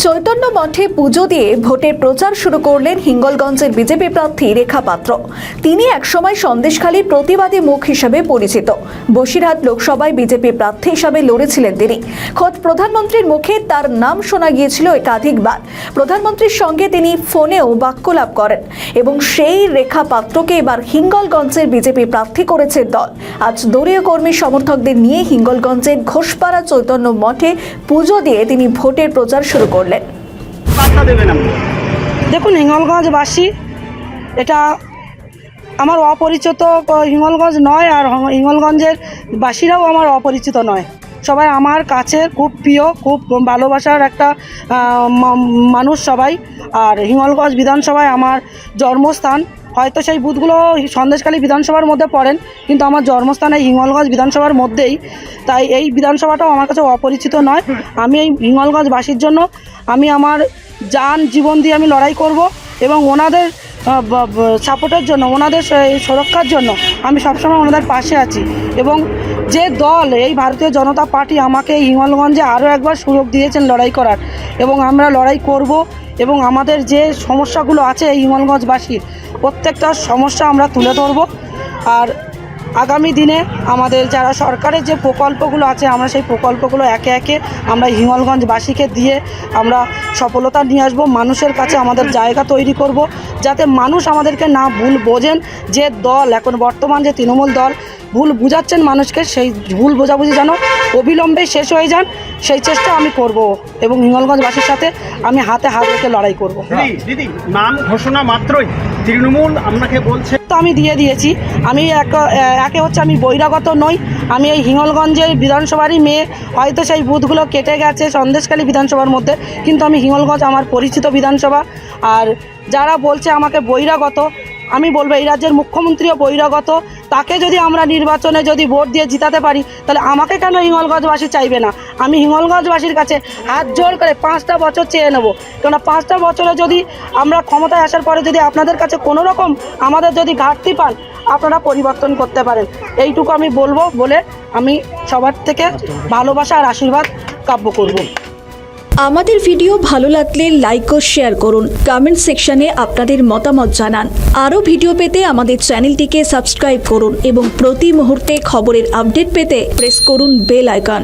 চৈতন্য মঠে পুজো দিয়ে ভোটের প্রচার শুরু করলেন হিঙ্গলগঞ্জের বিজেপি প্রার্থী রেখা পাত্র। তিনি একসময় সন্দেশখালীর প্রতিবাদী মুখ হিসেবে পরিচিত। বসিরহাট লোকসভায় বিজেপি প্রার্থী হিসেবে লড়েছিলেন তিনি। খোদ প্রধানমন্ত্রীর মুখে তার নাম শোনা গিয়েছিল একাধিকবার। প্রধানমন্ত্রীর সঙ্গে তিনি ফোনেও বাক্যলাপ করেন এবং সেই রেখা পাত্রকে এবার হিঙ্গলগঞ্জের বিজেপি প্রার্থী করেছে দল। আজ দলীয় কর্মী সমর্থকদের নিয়ে হিঙ্গলগঞ্জের ঘোষপাড়া চৈতন্য মঠে পুজো দিয়ে তিনি ভোটের প্রচার শুরু করলেন। দেখুন, হিঙ্গলগঞ্জবাসী এটা আমার অপরিচিত হিঙ্গলগঞ্জ নয়, আর হিঙ্গলগঞ্জের বাসীরাও আমার অপরিচিত নয়। সবাই আমার কাছে খুব প্রিয়, খুব ভালোবাসার একটা মানুষ সবাই। আর হিঙ্গলগঞ্জ বিধানসভায় আমার জন্মস্থান। হয়তো সেই বুথগুলো সন্দেশখালী বিধানসভার মধ্যে পড়েন, কিন্তু আমার জন্মস্থান এই হিঙ্গলগঞ্জ বিধানসভার মধ্যেই। তাই এই বিধানসভাটাও আমার কাছে অপরিচিত নয়। আমি এই হিঙ্গলগঞ্জবাসীর জন্য আমি আমার জীবন দিয়ে আমি লড়াই করব এবং ওনাদের সাপোর্টের জন্য, ওনাদের সুরক্ষার জন্য আমি সবসময় ওনাদের পাশে আছি। এবং যে দল এই ভারতীয় জনতা পার্টি আমাকে এই হিঙ্গলগঞ্জে আরও একবার সুযোগ দিয়েছেন লড়াই করার, এবং আমরা লড়াই করব এবং আমাদের যে সমস্যাগুলো আছে এই হিঙ্গলগঞ্জবাসীর প্রত্যেকটা সমস্যা আমরা তুলে ধরব। আর আগামী দিনে আমাদের যারা সরকারের যে প্রকল্পগুলো আছে, আমরা সেই প্রকল্পগুলো একে একে আমরা হিঙ্গলগঞ্জবাসীকে দিয়ে আমরা সফলতা নিয়ে আসবো। মানুষের কাছে আমাদের জায়গা তৈরি করব, যাতে মানুষ আমাদেরকে না ভুল বোঝেন। যে দল এখন বর্তমান যে তৃণমূল দল ভুল বুঝাচ্ছেন মানুষকে, সেই ভুল বোঝাবুঝি যেন অবিলম্বে শেষ হয়ে যান, সেই চেষ্টা আমি করব এবং হিঙ্গলগঞ্জবাসীর সাথে আমি হাতে হাত রেখে লড়াই করব। দিদি, নাম ঘোষণা মাত্রই তৃণমূল আপনাকে বলছে তো আমি দিয়ে দিয়েছি। আমি একে হচ্ছে আমি বহিরাগত নই, আমি এই হিঙ্গলগঞ্জের বিধানসভারই মেয়ে। হয়তো সেই বুথগুলো কেটে গেছে সন্দেশখালী বিধানসভার মধ্যে, কিন্তু আমি হিঙ্গলগঞ্জ আমার পরিচিত বিধানসভা। আর যারা বলছে আমাকে বহিরাগত, আমি বলবো এই রাজ্যের মুখ্যমন্ত্রীও বহিরাগত। তাকে যদি আমরা নির্বাচনে যদি ভোট দিয়ে জিতাতে পারি, তাহলে আমাকে কেন হিঙ্গলগঞ্জবাসী চাইবে না? আমি হিঙ্গলগঞ্জবাসীর কাছে হাত জোর করে 5টা বছর চেয়ে নেব। কেননা 5টা বছরে যদি আমরা ক্ষমতায় আসার পরে যদি আপনাদের কাছে কোনো রকম আমাদের যদি ঘাটতি পান, আপনারা পরিবর্তন করতে পারেন। এইটুকু আমি বলবো বলে আমি সবার থেকে ভালোবাসা আর আশীর্বাদ কাম্য করব। আমাদের ভিডিও ভালো লাগলে লাইক ও শেয়ার করুন। কমেন্ট সেকশনে আপনাদের মতামত জানান। আরও ভিডিও পেতে আমাদের চ্যানেলটিকে সাবস্ক্রাইব করুন এবং প্রতি মুহূর্তে খবরের আপডেট পেতে প্রেস করুন বেল আইকন।